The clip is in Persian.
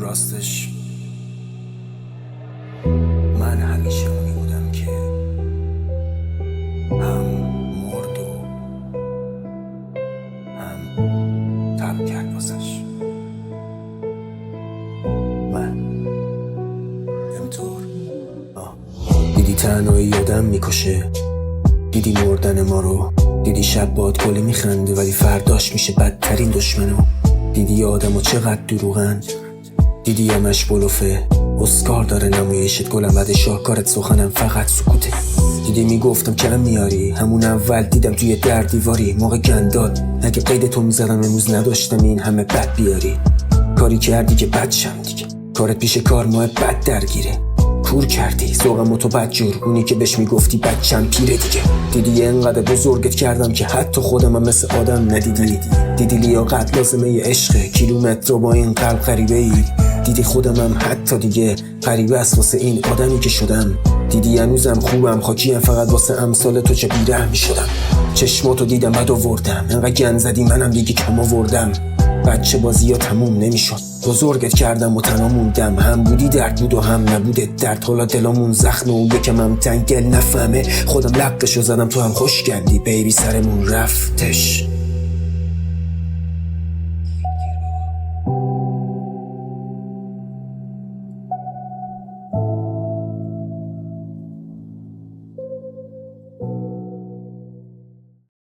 راستش من همیشه اونی بودم که هم مرد و هم تب کرد واسش. من امطور دیدی تنهایی آدم میکشه، دیدی مردن ما رو، دیدی شب باد گله میخنده ولی فرداش میشه بدترین دشمنو. دیدی آدمو چقدر دروغن، دیدی همش بلوفه، اسکار داره نمایشت گلم بعد شاهکارت سخنم فقط سکوته. دیدی میگفتم کم میاری، همون اول دیدم توی در دیواری موقع گنداد اگه قید تو میزدم امروز نداشتم این همه بد بیاری. کاری کردی که بد شم دیگه، کارت پیش کار ماه بد درگیره، کور کردی ذوقم تو بد جور، اونی که بهش میگفتی بچم پیره دیگه. دیدی انقدر بزرگت کردم که حتی خودم هم مثل آدم ندیدی. دیدی لیاقت لازمه ی عشقه، کیلومتر با این قلب غریبه ای. دیدی خودم هم حتی دیگه غریبه است واسه این آدمی که شدم. دیدی هنوزم خوبم خاکیم فقط واسه امثال تو چه بیرحمی شدم. چشماتو دیدم بد آوردم، انقدر گند زدی منم دیگه کم آوردم. بچه بازی ها تموم نمیشد، بزرگت کردم و تنها موندم. هم بودی درد بود و هم نبوده درد، حالا دلامون زخمه و یکم هم تنگ دل نفهمه. خودم لقشو زدم تو هم خوش کردی بیبی سرمون رفتش.